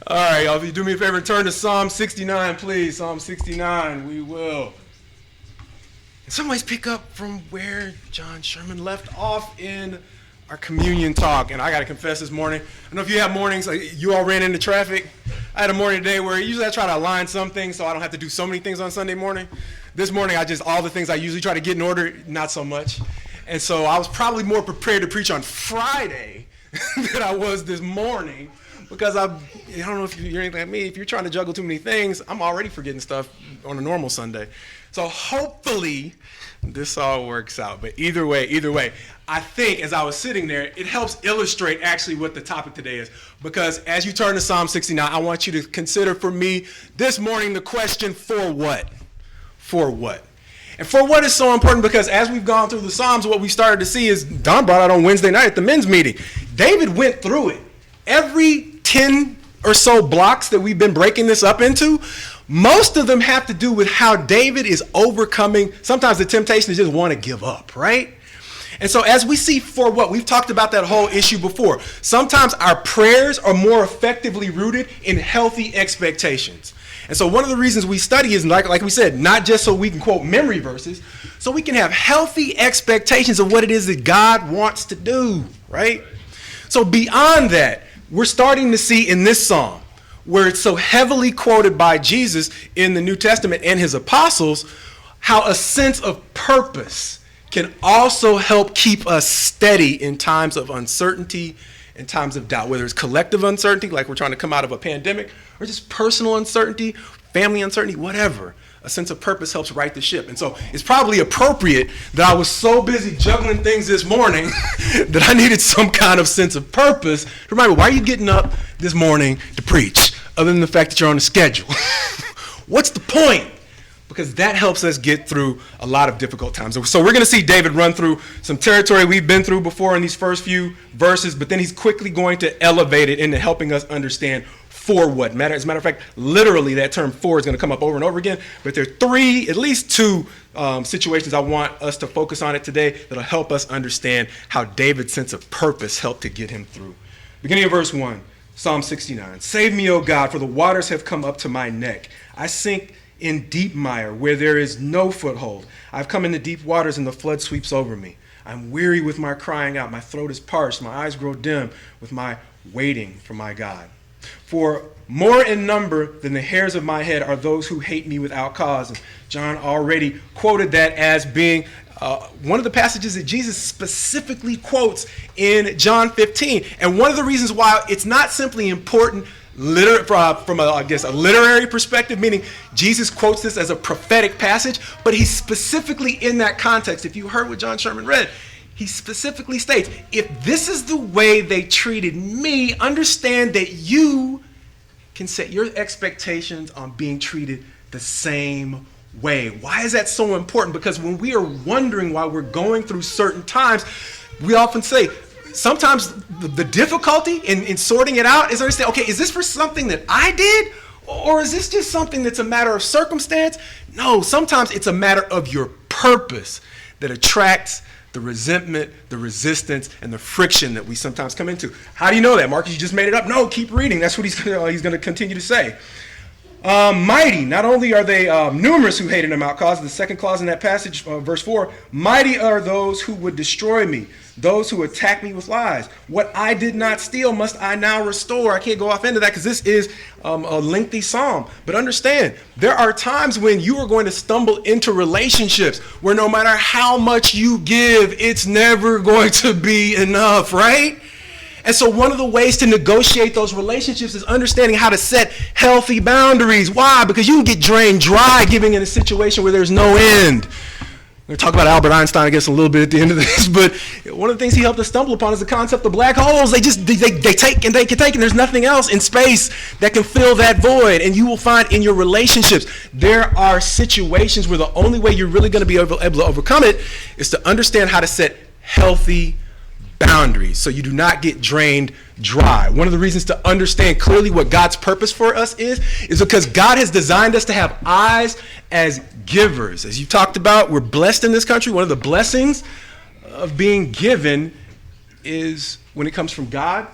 All right, y'all, if you do me a favor, turn to Psalm 69, please. Psalm 69, we will. In some ways, pick up from where John Sherman left off in our communion talk. And I got to confess this morning, I don't know if you have mornings, like you all ran into traffic. I had a morning today where usually I try to align some things so I don't have to do so many things on Sunday morning. This morning, all the things I usually try to get in order, not so much. And so I was probably more prepared to preach on Friday than I was this morning. Because I don't know if you're anything like me, if you're trying to juggle too many things, I'm already forgetting stuff on a normal Sunday. So hopefully this all works out. But either way, I think as I was sitting there, it helps illustrate actually what the topic today is. Because as you turn to Psalm 69, I want you to consider for me this morning the question, for what? For what? And for what is so important, because as we've gone through the Psalms, what we started to see is Don brought out on Wednesday night at the men's meeting. David went through it. Every 10 or so blocks that we've been breaking this up into, most of them have to do with how David is overcoming sometimes the temptation to just want to give up, right? And so as we see for what, we've talked about that whole issue before. Sometimes our prayers are more effectively rooted in healthy expectations. And so one of the reasons we study is, like we said, not just so we can quote memory verses, so we can have healthy expectations of what it is that God wants to do, right? So beyond that, we're starting to see in this psalm, where it's so heavily quoted by Jesus in the New Testament and his apostles, how a sense of purpose can also help keep us steady in times of uncertainty, in times of doubt, whether it's collective uncertainty, like we're trying to come out of a pandemic, or just personal uncertainty, family uncertainty, whatever. A sense of purpose helps right the ship. And so it's probably appropriate that I was so busy juggling things this morning that I needed some kind of sense of purpose to remind me, why are you getting up this morning to preach, other than the fact that you're on a schedule? What's the point? Because that helps us get through a lot of difficult times. So we're going to see David run through some territory we've been through before in these first few verses, but then he's quickly going to elevate it into helping us understand for what. As a matter of fact, literally that term for is going to come up over and over again, but there are at least two situations I want us to focus on it today that'll help us understand how David's sense of purpose helped to get him through. Beginning of verse 1, Psalm 69. Save me, O God, for the waters have come up to my neck. I sink in deep mire where there is no foothold. I've come into deep waters and the flood sweeps over me. I'm weary with my crying out. My throat is parched. My eyes grow dim with my waiting for my God. For more in number than the hairs of my head are those who hate me without cause. And John already quoted that as being one of the passages that Jesus specifically quotes in John 15. And one of the reasons why it's not simply important from a literary perspective, meaning Jesus quotes this as a prophetic passage, but he's specifically in that context. If you heard what John Sherman read, he specifically states, if this is the way they treated me, understand that you can set your expectations on being treated the same way. Why is that so important? Because when we are wondering why we're going through certain times, we often say, sometimes the difficulty in sorting it out is understand, okay, is this for something that I did? Or is this just something that's a matter of circumstance? No, sometimes it's a matter of your purpose that attracts the resentment, the resistance, and the friction that we sometimes come into. How do you know that? Marcus, you just made it up? No, keep reading. That's what he's going to continue to say. Mighty, not only are they numerous who hated him out, cause the second clause in that passage, verse 4, mighty are those who would destroy me, those who attack me with lies. What I did not steal must I now restore. I can't go off into that because this is a lengthy psalm. But understand, there are times when you are going to stumble into relationships where no matter how much you give, it's never going to be enough, right? And so one of the ways to negotiate those relationships is understanding how to set healthy boundaries. Why? Because you can get drained dry giving in a situation where there's no end. We're going to talk about Albert Einstein, I guess, a little bit at the end of this, but one of the things he helped us stumble upon is the concept of black holes. They take and they can take, and there's nothing else in space that can fill that void. And you will find in your relationships, there are situations where the only way you're really going to be able to overcome it is to understand how to set healthy boundaries so you do not get drained dry. One of the reasons to understand clearly what God's purpose for us is because God has designed us to have eyes as givers. As you talked about, we're blessed in this country. One of the blessings of being given is when it comes from God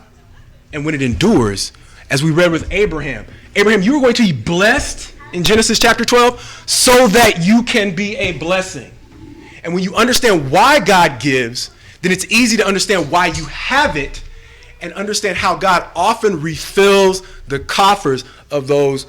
and when it endures as we read with Abraham. Abraham, you were going to be blessed in Genesis chapter 12 so that you can be a blessing. And when you understand why God gives, then it's easy to understand why you have it and understand how God often refills the coffers of those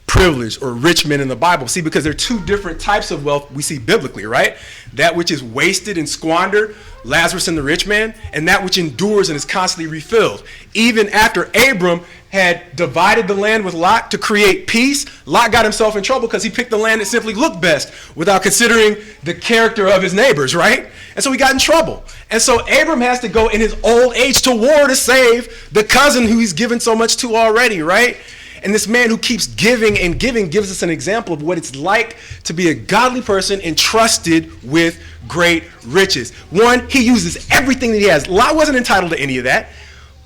privileged or rich men in the Bible. See, because there are two different types of wealth we see biblically, right? That which is wasted and squandered, Lazarus and the rich man, and that which endures and is constantly refilled. Even after Abram had divided the land with Lot to create peace, Lot got himself in trouble because he picked the land that simply looked best without considering the character of his neighbors, right? And so he got in trouble. And so Abram has to go in his old age to war to save the cousin who he's given so much to already, right? And this man who keeps giving and giving gives us an example of what it's like to be a godly person entrusted with great riches. One, he uses everything that he has. Lot wasn't entitled to any of that.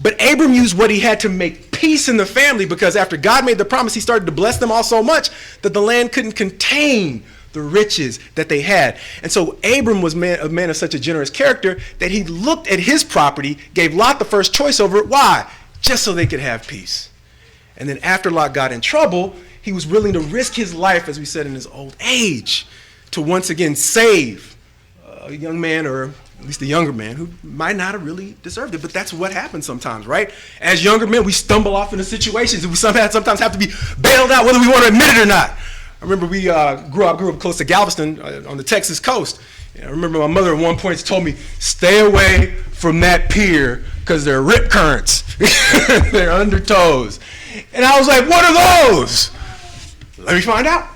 But Abram used what he had to make peace in the family, because after God made the promise, he started to bless them all so much that the land couldn't contain the riches that they had. And so Abram was a man of such a generous character that he looked at his property, gave Lot the first choice over it. Why? Just so they could have peace. And then after Lot got in trouble, he was willing to risk his life, as we said, in his old age, to once again save a young man, or at least a younger man, who might not have really deserved it. But that's what happens sometimes, right? As younger men, we stumble off into situations and we sometimes have to be bailed out, whether we want to admit it or not. I remember we grew up close to Galveston on the Texas coast. I remember my mother at one point told me, stay away from that pier because they're rip currents. They're undertows. And I was like, what are those? Let me find out.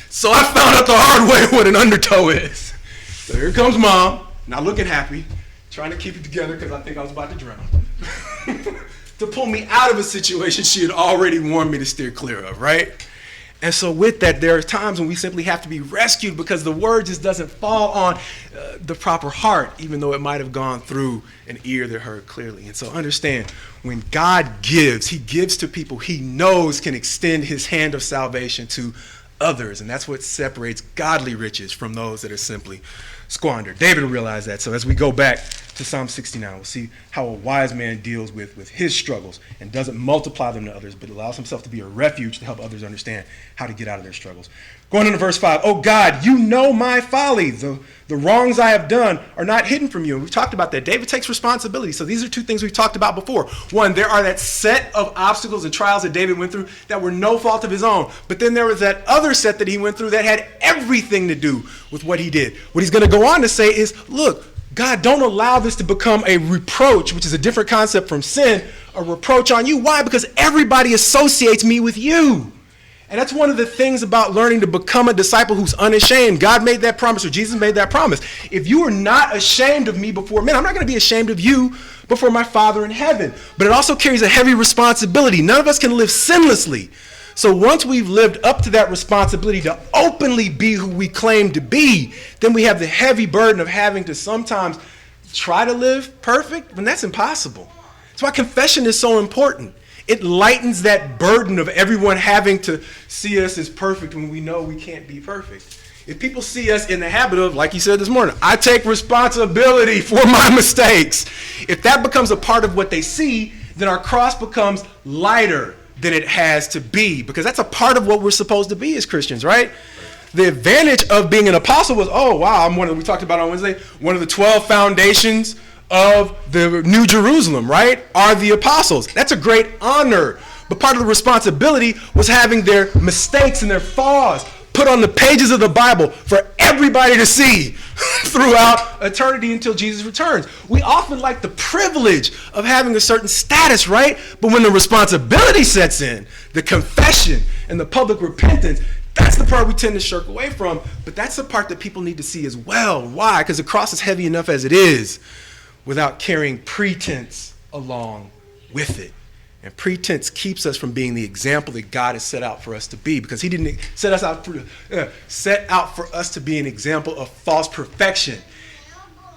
So I found out the hard way what an undertow is. So here comes mom, not looking happy, trying to keep it together because I think I was about to drown, to pull me out of a situation she had already warned me to steer clear of, right? And so with that, there are times when we simply have to be rescued because the word just doesn't fall on the proper heart, even though it might have gone through an ear that heard clearly. And so understand, when God gives, he gives to people he knows can extend his hand of salvation to others. And that's what separates godly riches from those that are simply squandered. David realized that. So as we go back to Psalm 69, we'll see how a wise man deals with his struggles and doesn't multiply them to others, but allows himself to be a refuge to help others understand how to get out of their struggles. Going into verse 5, oh God, you know my folly. The wrongs I have done are not hidden from you. And we've talked about that. David takes responsibility. So these are two things we've talked about before. One, there are that set of obstacles and trials that David went through that were no fault of his own. But then there was that other set that he went through that had everything to do with what he did. What he's going to go on to say is, look, God, don't allow this to become a reproach, which is a different concept from sin, a reproach on you. Why? Because everybody associates me with you. And that's one of the things about learning to become a disciple who's unashamed. God made that promise, or Jesus made that promise. If you are not ashamed of me before men, I'm not going to be ashamed of you before my Father in heaven. But it also carries a heavy responsibility. None of us can live sinlessly. So once we've lived up to that responsibility to openly be who we claim to be, then we have the heavy burden of having to sometimes try to live perfect when that's impossible. That's why confession is so important. It lightens that burden of everyone having to see us as perfect when we know we can't be perfect. If people see us in the habit of, like you said this morning, I take responsibility for my mistakes. If that becomes a part of what they see, then our cross becomes lighter than it has to be, because that's a part of what we're supposed to be as Christians, right? The advantage of being an apostle was, oh, wow, we talked about on Wednesday, one of the 12 foundations of the New Jerusalem, right, are the apostles. That's a great honor. But part of the responsibility was having their mistakes and their flaws put on the pages of the Bible for everybody to see throughout eternity until Jesus returns. We often like the privilege of having a certain status, right? But when the responsibility sets in, the confession and the public repentance, that's the part we tend to shirk away from. But that's the part that people need to see as well. Why? Because the cross is heavy enough as it is, without carrying pretense along with it. And pretense keeps us from being the example that God has set out for us to be, because he didn't set out for us to be an example of false perfection.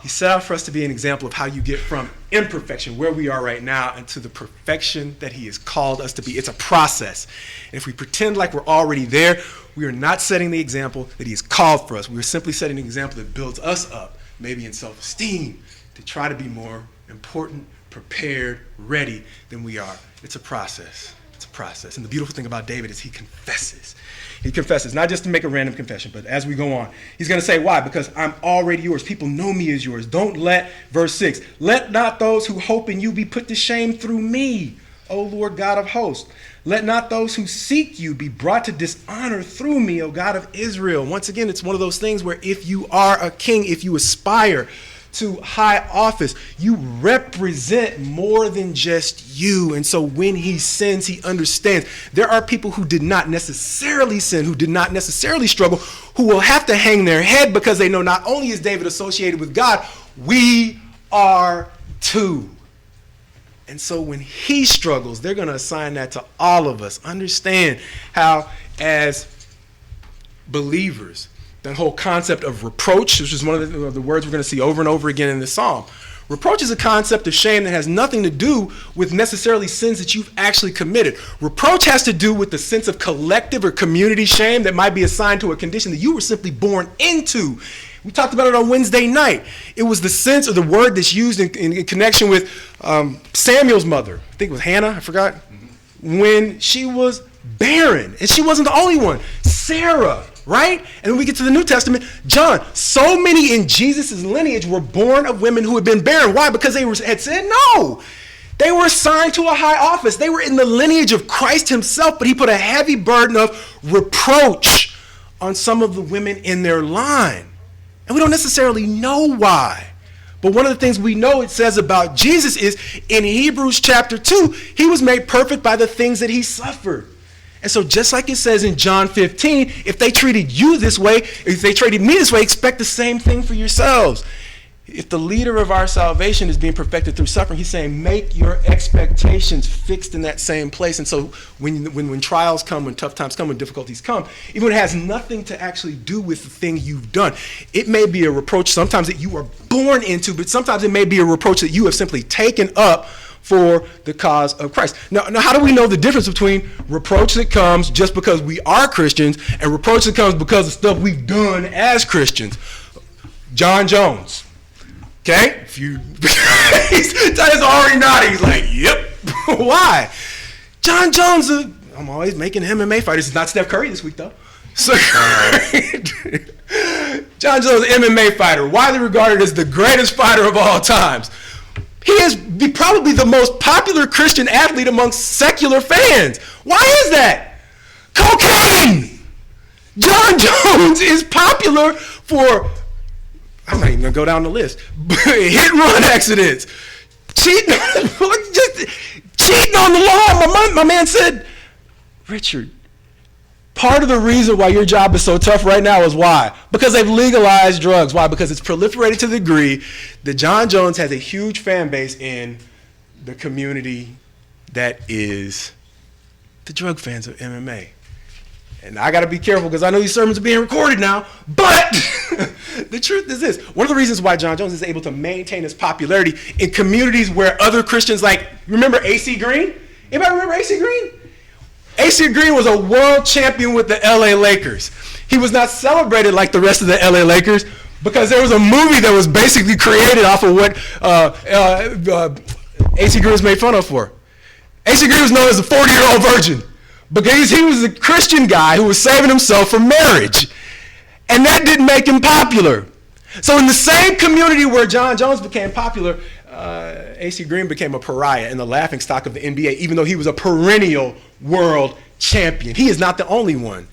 He set out for us to be an example of how you get from imperfection, where we are right now, into the perfection that he has called us to be. It's a process. And if we pretend like we're already there, we are not setting the example that he has called for us. We are simply setting an example that builds us up, maybe in self-esteem, to try to be more important, prepared, ready than we are. It's a process. It's a process. And the beautiful thing about David is he confesses. He confesses, not just to make a random confession, but as we go on, he's going to say, why? Because I'm already yours. People know me as yours. Don't let, verse 6, let not those who hope in you be put to shame through me, O Lord God of hosts. Let not those who seek you be brought to dishonor through me, O God of Israel. Once again, it's one of those things where if you are a king, if you aspire to high office, you represent more than just you. And so when he sins, he understands there are people who did not necessarily sin, who did not necessarily struggle, who will have to hang their head because they know not only is David associated with God, we are too. And so when he struggles, they're going to assign that to all of us. Understand how, as believers, that whole concept of reproach, which is one of the words we're going to see over and over again in this psalm. Reproach is a concept of shame that has nothing to do with necessarily sins that you've actually committed. Reproach has to do with the sense of collective or community shame that might be assigned to a condition that you were simply born into. We talked about it on Wednesday night. It was the sense or the word that's used in connection with Samuel's mother. I think it was Hannah, I forgot. When she was barren. And she wasn't the only one. Sarah, right? And when we get to the New Testament, John. So many in Jesus' lineage were born of women who had been barren. Why? Because they had said no. They were assigned to a high office. They were in the lineage of Christ himself, but he put a heavy burden of reproach on some of the women in their line. And we don't necessarily know why. But one of the things we know it says about Jesus is in Hebrews chapter 2, he was made perfect by the things that he suffered. And so just like it says in John 15, if they treated you this way, if they treated me this way, expect the same thing for yourselves. If the leader of our salvation is being perfected through suffering, he's saying make your expectations fixed in that same place. And so when trials come, when tough times come, when difficulties come, even when it has nothing to actually do with the thing you've done, it may be a reproach sometimes that you are born into, but sometimes it may be a reproach that you have simply taken up for the cause of Christ. Now, how do we know the difference between reproach that comes just because we are Christians and reproach that comes because of stuff we've done as Christians? John Jones. Okay? If you he's already nodding. He's like, yep. Why? John Jones, I'm always making MMA fighters. It's not Steph Curry this week, though. So, John Jones, MMA fighter, widely regarded as the greatest fighter of all times. He is probably the most popular Christian athlete amongst secular fans. Why is that? Cocaine! John Jones is popular for, I'm not even going to go down the list, hit and run accidents, cheating on the law. My man said, Richard, part of the reason why your job is so tough right now is why? Because they've legalized drugs. Why? Because it's proliferated to the degree that John Jones has a huge fan base in the community that is the drug fans of MMA. And I got to be careful because I know these sermons are being recorded now, but the truth is this. One of the reasons why John Jones is able to maintain his popularity in communities where other Christians, like, remember AC Green? Anybody remember AC Green? AC Green was a world champion with the LA Lakers. He was not celebrated like the rest of the LA Lakers because there was a movie that was basically created off of what AC Green was made fun of for. AC Green was known as a 40-year-old virgin because he was a Christian guy who was saving himself for marriage. And that didn't make him popular. So in the same community where John Jones became popular, AC Green became a pariah and the laughingstock of the NBA, even though he was a perennial world champion. He is not the only one.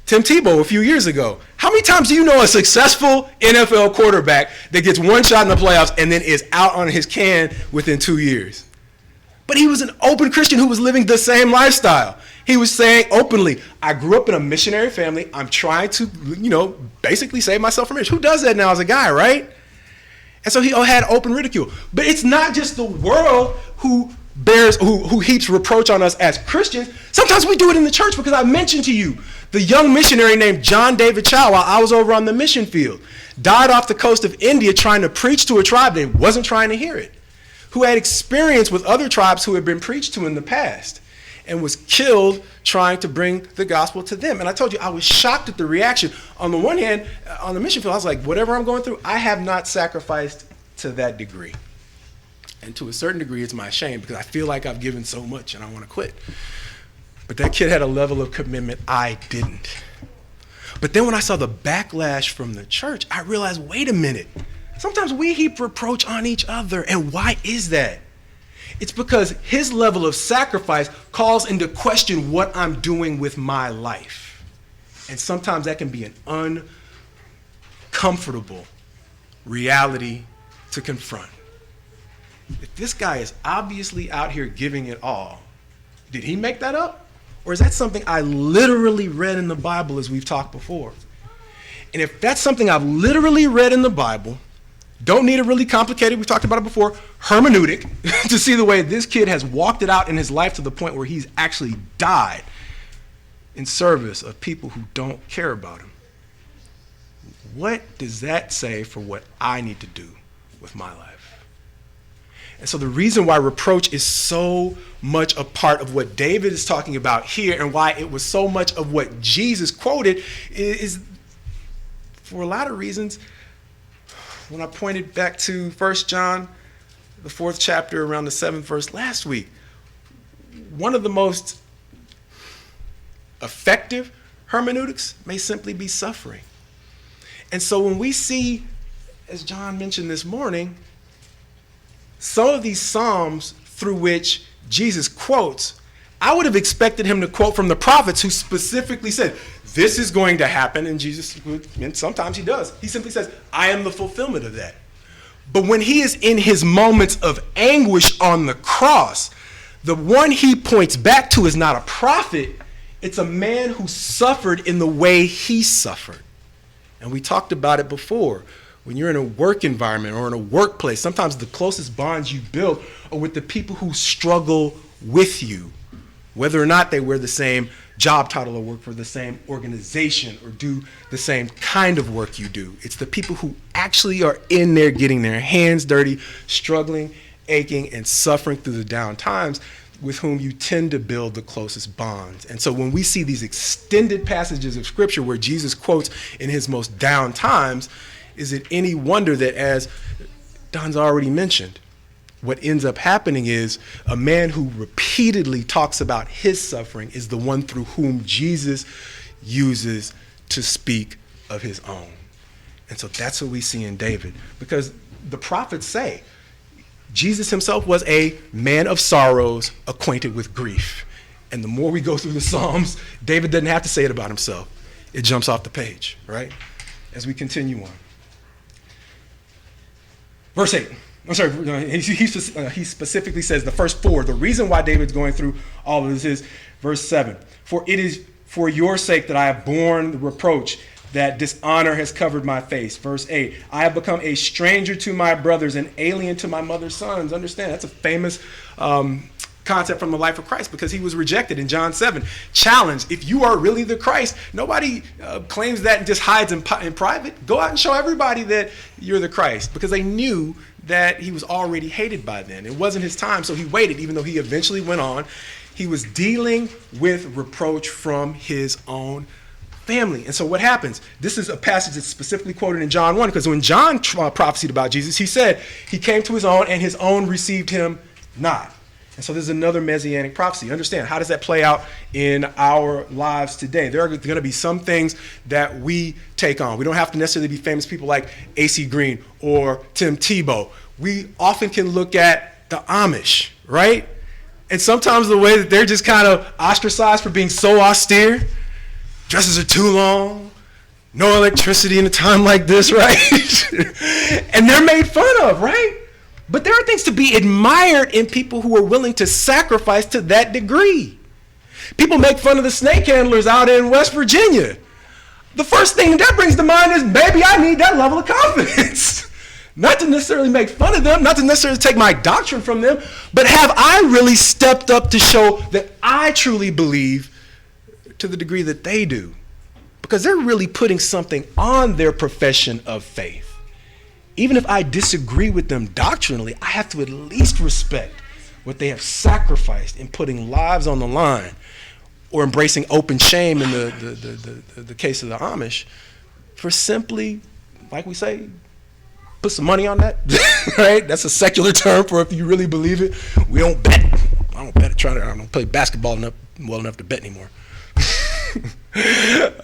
Tim Tebow a few years ago. How many times do you know a successful NFL quarterback that gets one shot in the playoffs and then is out on his can within 2 years? But he was an open Christian who was living the same lifestyle. He was saying openly, I grew up in a missionary family. I'm trying to, basically save myself from marriage. Who does that now as a guy, right? And so he had open ridicule. But it's not just the world who heaps reproach on us as Christians. Sometimes we do it in the church because I mentioned to you the young missionary named John David Chow while I was over on the mission field died off the coast of India trying to preach to a tribe that wasn't trying to hear it, who had experience with other tribes who had been preached to in the past and was killed trying to bring the gospel to them. And I told you, I was shocked at the reaction. On the one hand, on the mission field, I was like, whatever I'm going through, I have not sacrificed to that degree. And to a certain degree, it's my shame because I feel like I've given so much and I want to quit. But that kid had a level of commitment I didn't. But then when I saw the backlash from the church, I realized, wait a minute. Sometimes we heap reproach on each other. And why is that? It's because his level of sacrifice calls into question what I'm doing with my life. And sometimes that can be an uncomfortable reality to confront. If this guy is obviously out here giving it all, did he make that up? Or is that something I literally read in the Bible as we've talked before? And if that's something I've literally read in the Bible, don't need a really complicated, we've talked about it before, hermeneutic to see the way this kid has walked it out in his life to the point where he's actually died in service of people who don't care about him. What does that say for what I need to do with my life? And so the reason why reproach is so much a part of what David is talking about here and why it was so much of what Jesus quoted is for a lot of reasons. When I pointed back to 1 John, the 4th chapter, around the 7th verse last week, one of the most effective hermeneutics may simply be suffering. And so when we see, as John mentioned this morning, some of these Psalms through which Jesus quotes, I would have expected him to quote from the prophets who specifically said, this is going to happen, and Jesus, and sometimes he does. He simply says, I am the fulfillment of that. But when he is in his moments of anguish on the cross, the one he points back to is not a prophet, it's a man who suffered in the way he suffered. And we talked about it before. When you're in a work environment or in a workplace, sometimes the closest bonds you build are with the people who struggle with you, whether or not they wear the same job title or work for the same organization or do the same kind of work you do. It's the people who actually are in there getting their hands dirty, struggling, aching, and suffering through the down times with whom you tend to build the closest bonds. And so when we see these extended passages of scripture where Jesus quotes in his most down times, is it any wonder that, as Don's already mentioned, what ends up happening is a man who repeatedly talks about his suffering is the one through whom Jesus uses to speak of his own. And so that's what we see in David, because the prophets say Jesus himself was a man of sorrows, acquainted with grief. And the more we go through the Psalms, David doesn't have to say it about himself. It jumps off the page, right? As we continue on. Verse 8. I'm sorry, he specifically says the first four. The reason why David's going through all of this is verse 7. For it is for your sake that I have borne the reproach, that dishonor has covered my face. Verse 8. I have become a stranger to my brothers, an alien to my mother's sons. Understand, that's a famous concept from the life of Christ, because he was rejected in John 7. Challenge, if you are really the Christ, nobody claims that and just hides in private. Go out and show everybody that you're the Christ, because they knew that he was already hated by then. It wasn't his time, so he waited, even though he eventually went on. He was dealing with reproach from his own family. And so what happens? This is a passage that's specifically quoted in John 1, because when John prophesied about Jesus, he said he came to his own and his own received him not. And so there's another messianic prophecy. Understand, how does that play out in our lives today? There are going to be some things that we take on. We don't have to necessarily be famous people like A.C. Green or Tim Tebow. We often can look at the Amish, right? And sometimes the way that they're just kind of ostracized for being so austere, dresses are too long, no electricity in a time like this, right? And they're made fun of, right? But there are things to be admired in people who are willing to sacrifice to that degree. People make fun of the snake handlers out in West Virginia. The first thing that brings to mind is, maybe I need that level of confidence. Not to necessarily make fun of them, not to necessarily take my doctrine from them, but have I really stepped up to show that I truly believe to the degree that they do? Because they're really putting something on their profession of faith. Even if I disagree with them doctrinally, I have to at least respect what they have sacrificed in putting lives on the line, or embracing open shame in the case of the Amish, for simply, like we say, Put some money on that, right? That's a secular term for if you really believe it. We don't bet. I don't bet. I don't play basketball well enough to bet anymore.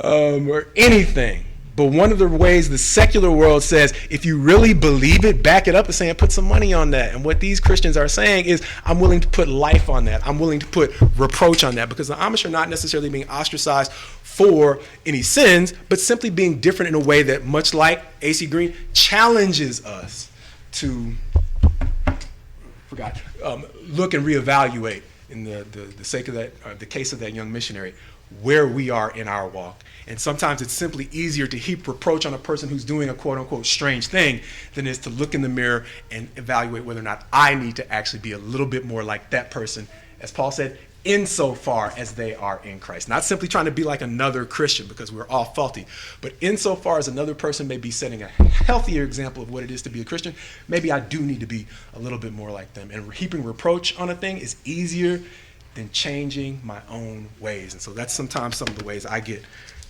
Or anything. But one of the ways the secular world says, if you really believe it, back it up, is saying put some money on that. And what these Christians are saying is, I'm willing to put life on that. I'm willing to put reproach on that, because the Amish are not necessarily being ostracized for any sins, but simply being different in a way that, much like AC Green, challenges us to look and reevaluate, in the sake of that, the case of that young missionary, where we are in our walk. And sometimes it's simply easier to heap reproach on a person who's doing a quote unquote strange thing than it is to look in the mirror and evaluate whether or not I need to actually be a little bit more like that person, as Paul said, insofar as they are in Christ. Not simply trying to be like another Christian, because we're all faulty, but insofar as another person may be setting a healthier example of what it is to be a Christian, maybe I do need to be a little bit more like them. And heaping reproach on a thing is easier than changing my own ways. And so that's sometimes some of the ways I get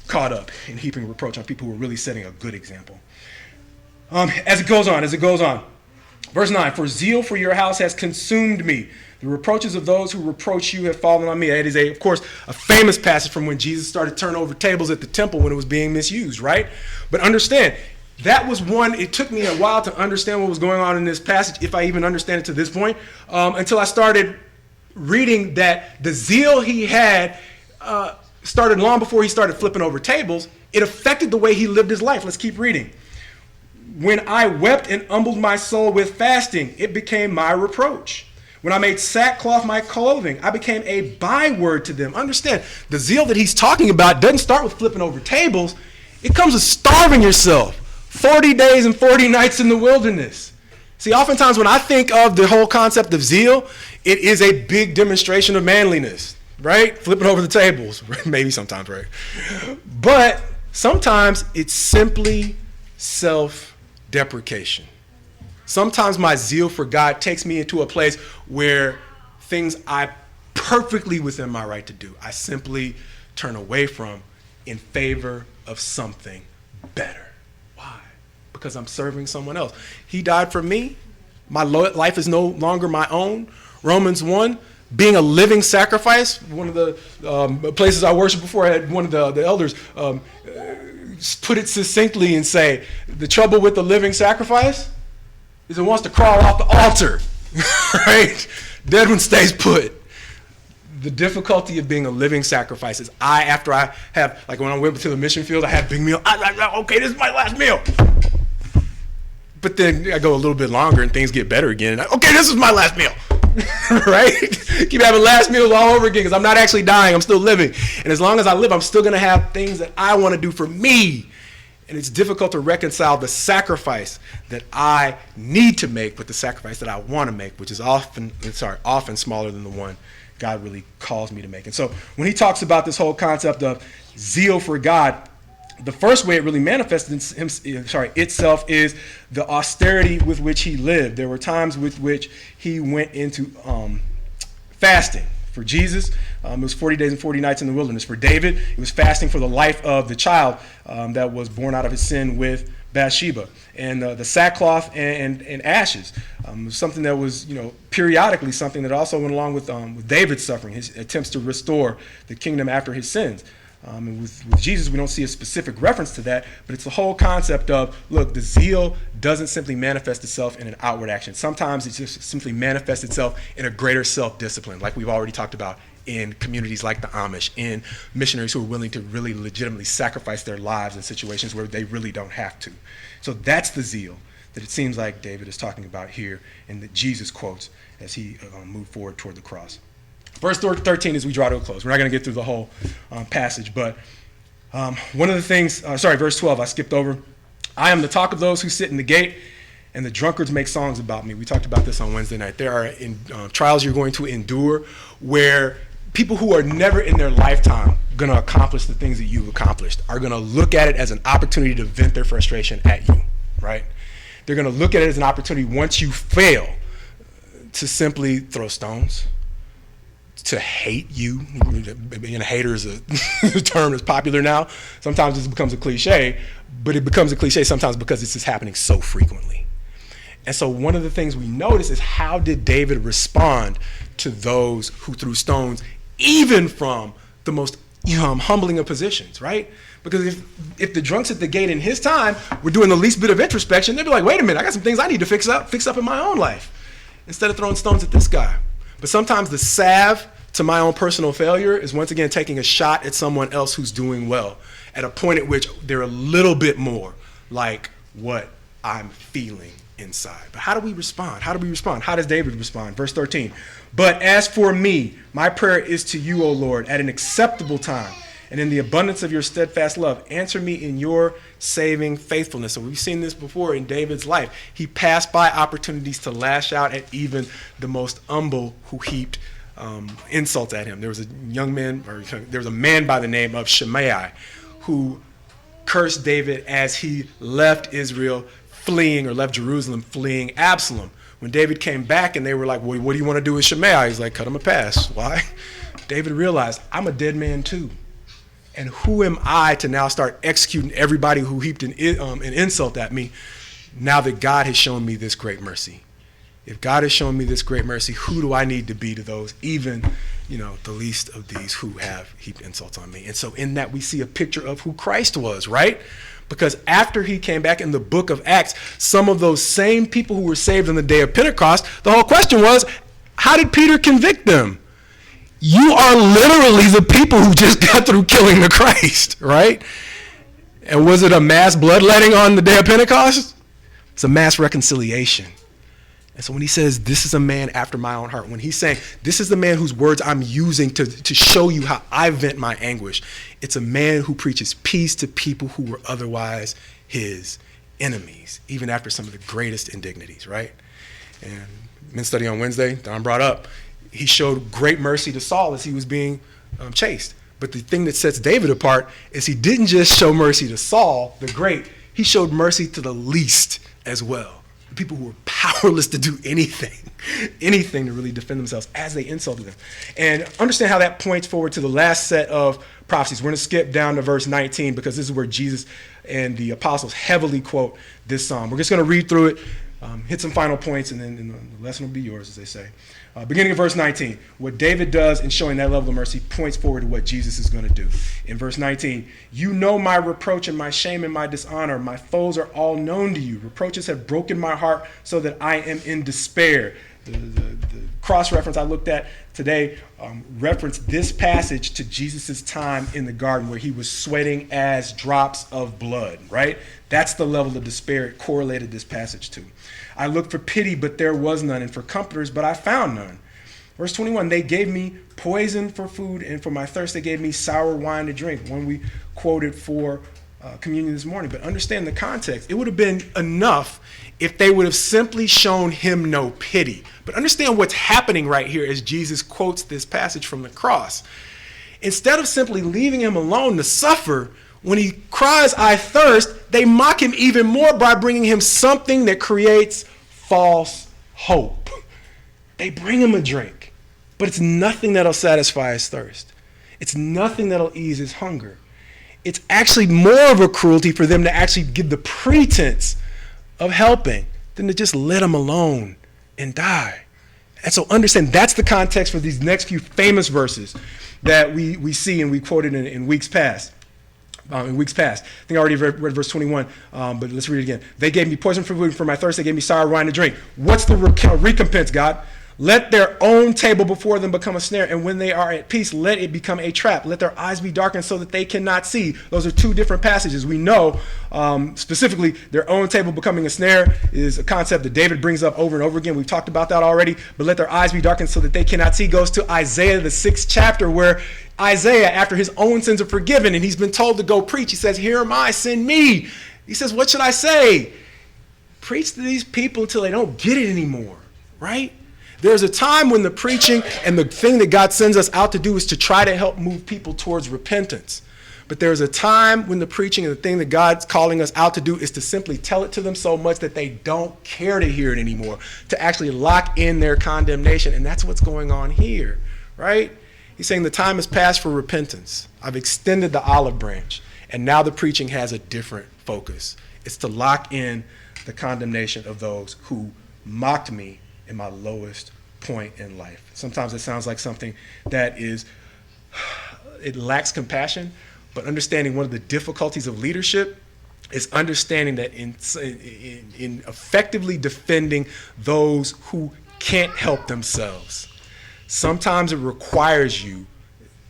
caught up in heaping reproach on people who are really setting a good example. As it goes on. Verse 9, for zeal for your house has consumed me. The reproaches of those who reproach you have fallen on me. It is, of course, a famous passage from when Jesus started turning over tables at the temple when it was being misused, right? But understand, that was one, it took me a while to understand what was going on in this passage, if I even understand it to this point, until I started reading that the zeal he had started long before he started flipping over tables. It affected the way he lived his life. Let's keep reading. When I wept and humbled my soul with fasting, it became my reproach. When I made sackcloth my clothing, I became a byword to them. Understand, the zeal that he's talking about doesn't start with flipping over tables. It comes with starving yourself. 40 days and 40 nights in the wilderness. See, oftentimes when I think of the whole concept of zeal, it is a big demonstration of manliness, right? Flipping over the tables, maybe sometimes, right? But sometimes it's simply self-deprecation. Sometimes my zeal for God takes me into a place where things I perfectly within my right to do, I simply turn away from in favor of something better. Why? Because I'm serving someone else. He died for me. My life is no longer my own. Romans 1, being a living sacrifice. One of the places I worshiped before, I had one of the elders put it succinctly and say, the trouble with the living sacrifice is it wants to crawl off the altar, right? Dead one stays put. The difficulty of being a living sacrifice is after I have, like when I went to the mission field, I had a big meal. Okay, this is my last meal. But then I go a little bit longer and things get better again. Okay, this is my last meal, right? Keep having last meals all over again because I'm not actually dying. I'm still living. And as long as I live, I'm still going to have things that I want to do for me. And it's difficult to reconcile the sacrifice that I need to make with the sacrifice that I want to make, which is often smaller than the one God really calls me to make. And so when he talks about this whole concept of zeal for God, the first way it really manifested itself is the austerity with which he lived. There were times with which he went into fasting. For Jesus, it was 40 days and 40 nights in the wilderness. For David, it was fasting for the life of the child that was born out of his sin with Bathsheba. And the sackcloth and ashes was something that was, periodically something that also went along with David's suffering, his attempts to restore the kingdom after his sins. And with Jesus, we don't see a specific reference to that, but it's the whole concept of, look, the zeal doesn't simply manifest itself in an outward action. Sometimes it just simply manifests itself in a greater self-discipline, like we've already talked about in communities like the Amish, in missionaries who are willing to really legitimately sacrifice their lives in situations where they really don't have to. So that's the zeal that it seems like David is talking about here and that Jesus quotes as he moved forward toward the cross. Verse 13 as we draw to a close. We're not going to get through the whole passage, but one of the things, verse 12, I skipped over. I am the talk of those who sit in the gate, and the drunkards make songs about me. We talked about this on Wednesday night. There are trials you're going to endure where people who are never in their lifetime going to accomplish the things that you've accomplished are going to look at it as an opportunity to vent their frustration at you, right? They're going to look at it as an opportunity once you fail to simply throw stones, to hate you. Being a hater is a term that's popular now. Sometimes it becomes a cliche, but it becomes a cliche sometimes because it's just happening so frequently. And so one of the things we notice is, how did David respond to those who threw stones, even from the most humbling of positions, right? Because if the drunks at the gate in his time were doing the least bit of introspection, they'd be like, wait a minute, I got some things I need to fix up in my own life, instead of throwing stones at this guy. But sometimes the salve to my own personal failure is once again taking a shot at someone else who's doing well, at a point at which they're a little bit more like what I'm feeling inside. But how do we respond? How does David respond? Verse 13. But as for me, my prayer is to you, O Lord, at an acceptable time, and in the abundance of your steadfast love, answer me in your saving faithfulness. So we've seen this before in David's life. He passed by opportunities to lash out at even the most humble who heaped insults at him. There was a man by the name of Shimei who cursed David as he left Israel left Jerusalem fleeing Absalom. When David came back and they were like, well, what do you want to do with Shimei? He's like, cut him a pass. Why? David realized, I'm a dead man too. And who am I to now start executing everybody who heaped an insult at me, now that God has shown me this great mercy? If God has shown me this great mercy, who do I need to be to those, even, the least of these who have heaped insults on me? And so in that we see a picture of who Christ was, right? Because after he came back in the book of Acts, some of those same people who were saved on the day of Pentecost, the whole question was, how did Peter convict them? You are literally the people who just got through killing the Christ, right? And was it a mass bloodletting on the day of Pentecost? It's a mass reconciliation. And so when he says, this is a man after my own heart, when he's saying, this is the man whose words I'm using to show you how I vent my anguish, it's a man who preaches peace to people who were otherwise his enemies, even after some of the greatest indignities, right? And men's study on Wednesday, Don brought up, he showed great mercy to Saul as he was being chased. But the thing that sets David apart is he didn't just show mercy to Saul, the great, he showed mercy to the least as well. People who were powerless to do anything to really defend themselves as they insulted them. And understand how that points forward to the last set of prophecies. We're going to skip down to verse 19 because this is where Jesus and the apostles heavily quote this psalm. We're just going to read through it, hit some final points, and then the lesson will be yours, as they say. Beginning of verse 19, what David does in showing that level of mercy points forward to what Jesus is going to do. In verse 19, you know my reproach and my shame and my dishonor. My foes are all known to you. Reproaches have broken my heart so that I am in despair. The cross-reference I looked at today referenced this passage to Jesus' time in the garden where he was sweating as drops of blood, right? That's the level of despair it correlated this passage to. I looked for pity, but there was none, and for comforters, but I found none. Verse 21, they gave me poison for food, and for my thirst they gave me sour wine to drink, one we quoted for communion this morning. But understand the context. It would have been enough if they would have simply shown him no pity. But understand what's happening right here as Jesus quotes this passage from the cross. Instead of simply leaving him alone to suffer, when he cries, I thirst, they mock him even more by bringing him something that creates false hope. They bring him a drink, but it's nothing that'll satisfy his thirst. It's nothing that'll ease his hunger. It's actually more of a cruelty for them to actually give the pretense of helping than to just let him alone and die. And so understand that's the context for these next few famous verses that we see and we quoted in weeks past. I think I already read verse 21, but let's read it again. They gave me poison for food, for my thirst they gave me sour wine to drink. What's the recompense, God? Let their own table before them become a snare, and when they are at peace, let it become a trap. Let their eyes be darkened so that they cannot see. Those are two different passages. We know specifically their own table becoming a snare is a concept that David brings up over and over again. We've talked about that already. But let their eyes be darkened so that they cannot see goes to Isaiah, the 6th chapter, where Isaiah, after his own sins are forgiven and he's been told to go preach, he says, here am I, send me. He says, what should I say? Preach to these people until they don't get it anymore, right? There's a time when the preaching and the thing that God sends us out to do is to try to help move people towards repentance. But there's a time when the preaching and the thing that God's calling us out to do is to simply tell it to them so much that they don't care to hear it anymore, to actually lock in their condemnation. And that's what's going on here, right? He's saying the time has passed for repentance. I've extended the olive branch, and now the preaching has a different focus. It's to lock in the condemnation of those who mocked me in my lowest point in life. Sometimes it sounds like something that it lacks compassion, but understanding one of the difficulties of leadership is understanding that in effectively defending those who can't help themselves, sometimes it requires you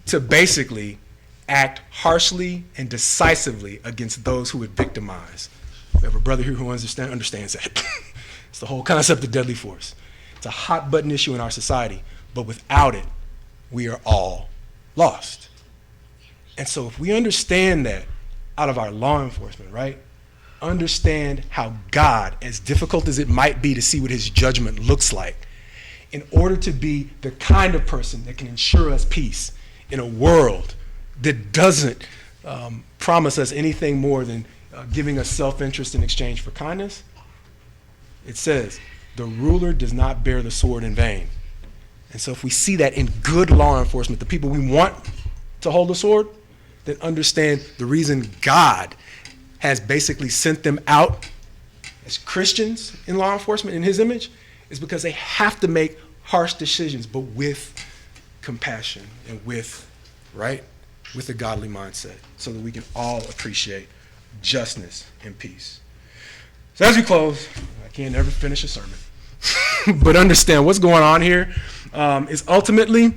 to basically act harshly and decisively against those who would victimize. We have a brother here who understands that. It's the whole concept of deadly force. It's a hot button issue in our society, but without it, we are all lost. And so if we understand that out of our law enforcement, right? Understand how God, as difficult as it might be to see what his judgment looks like, in order to be the kind of person that can ensure us peace in a world that doesn't promise us anything more than giving us self-interest in exchange for kindness, it says, the ruler does not bear the sword in vain. And so if we see that in good law enforcement, the people we want to hold the sword, then understand the reason God has basically sent them out as Christians in law enforcement in his image is because they have to make harsh decisions, but with compassion and with a godly mindset so that we can all appreciate justness and peace. So as we close, I can't never finish a sermon, but understand what's going on here is ultimately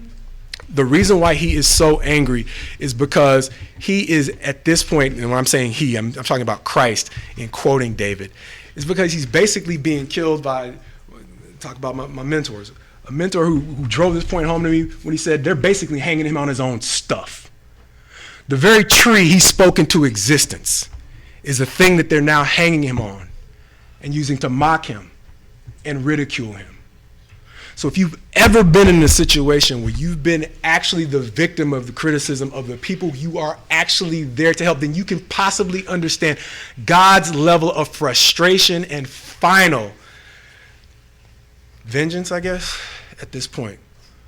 the reason why he is so angry is because he is at this point, and when I'm saying he, I'm talking about Christ in quoting David, is because he's basically being killed by, talk about my mentors, a mentor who drove this point home to me when he said they're basically hanging him on his own stuff. The very tree he spoke into existence is the thing that they're now hanging him on and using to mock him and ridicule him. So if you've ever been in a situation where you've been actually the victim of the criticism of the people you are actually there to help, then you can possibly understand God's level of frustration and final vengeance, I guess, at this point.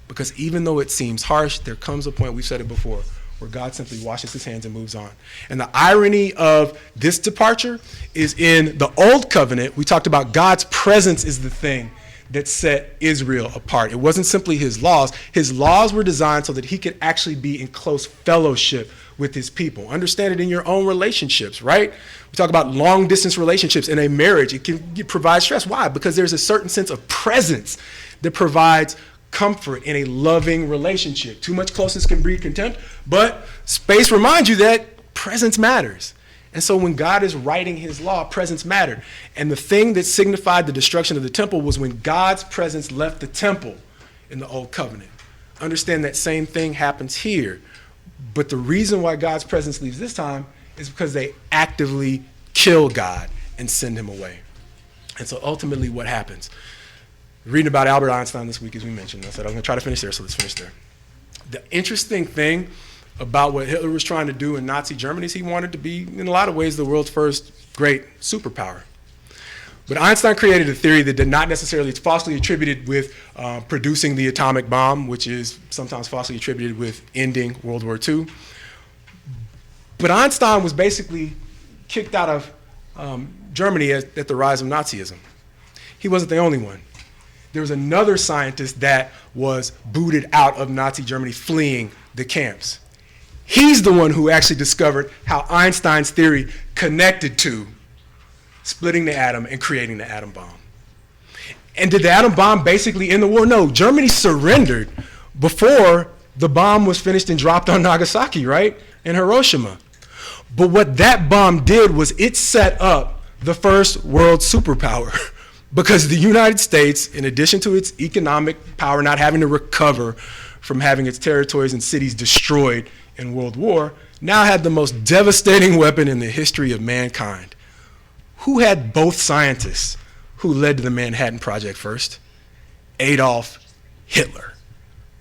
Because even though it seems harsh, there comes a point, we've said it before, where God simply washes his hands and moves on. And the irony of this departure is in the old covenant, we talked about God's presence is the thing that set Israel apart. It wasn't simply his laws. His laws were designed so that he could actually be in close fellowship with his people. Understand it in your own relationships, right? We talk about long distance relationships in a marriage. It can provide stress. Why? Because there's a certain sense of presence that provides comfort in a loving relationship. Too much closeness can breed contempt, but space reminds you that presence matters. And so when God is writing his law, presence mattered. And the thing that signified the destruction of the temple was when God's presence left the temple in the old covenant. Understand that same thing happens here. But the reason why God's presence leaves this time is because they actively kill God and send him away. And so ultimately what happens? Reading about Albert Einstein this week, as we mentioned. I said I was going to try to finish there, so let's finish there. The interesting thing about what Hitler was trying to do in Nazi Germany is he wanted to be, in a lot of ways, the world's first great superpower. But Einstein created a theory that did not necessarily, it's falsely attributed with producing the atomic bomb, which is sometimes falsely attributed with ending World War II. But Einstein was basically kicked out of Germany at the rise of Nazism. He wasn't the only one. There was another scientist that was booted out of Nazi Germany, fleeing the camps. He's the one who actually discovered how Einstein's theory connected to splitting the atom and creating the atom bomb. And did the atom bomb basically end the war? No, Germany surrendered before the bomb was finished and dropped on Nagasaki, right? And Hiroshima. But what that bomb did was it set up the first world superpower. Because the United States, in addition to its economic power not having to recover from having its territories and cities destroyed in World War, now had the most devastating weapon in the history of mankind. Who had both scientists who led to the Manhattan Project first? Adolf Hitler.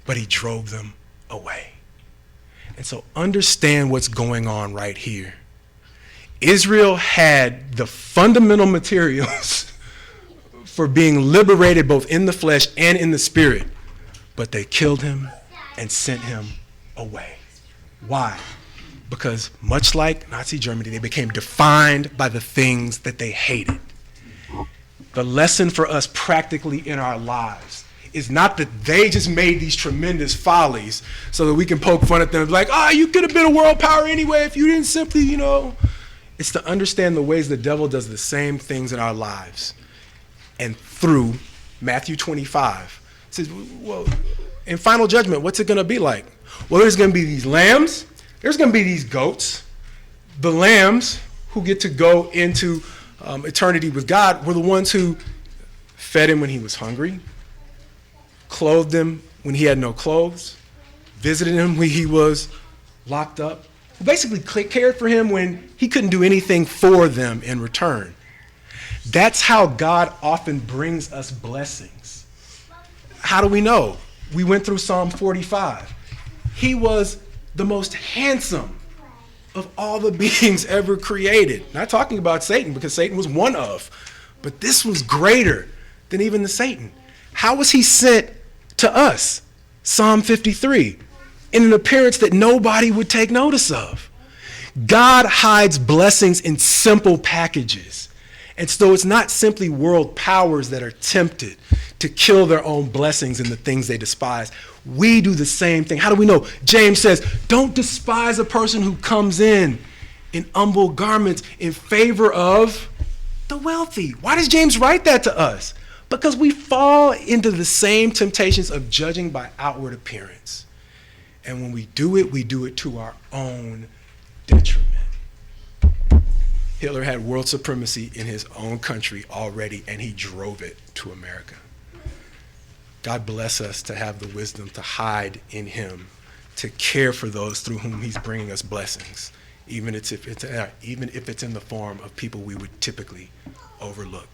But he drove them away. And so understand what's going on right here. Israel had the fundamental materials for being liberated both in the flesh and in the spirit, but they killed him and sent him away. Why? Because much like Nazi Germany, they became defined by the things that they hated. The lesson for us practically in our lives is not that they just made these tremendous follies so that we can poke fun at them like, you could have been a world power anyway if you didn't simply, It's to understand the ways the devil does the same things in our lives. And through Matthew 25, it says, well, in final judgment, what's it going to be like? Well, there's going to be these lambs. There's going to be these goats. The lambs who get to go into eternity with God were the ones who fed him when he was hungry, clothed him when he had no clothes, visited him when he was locked up, who basically cared for him when he couldn't do anything for them in return. That's how God often brings us blessings. How do we know? We went through Psalm 45. He was the most handsome of all the beings ever created. Not talking about Satan, because Satan was one of, but this was greater than even the Satan. How was he sent to us? Psalm 53, in an appearance that nobody would take notice of. God hides blessings in simple packages. And so it's not simply world powers that are tempted to kill their own blessings and the things they despise. We do the same thing. How do we know? James says, don't despise a person who comes in humble garments in favor of the wealthy. Why does James write that to us? Because we fall into the same temptations of judging by outward appearance. And when we do it to our own detriment. Hitler had world supremacy in his own country already, and he drove it to America. God bless us to have the wisdom to hide in him, to care for those through whom he's bringing us blessings, even if it's in the form of people we would typically overlook.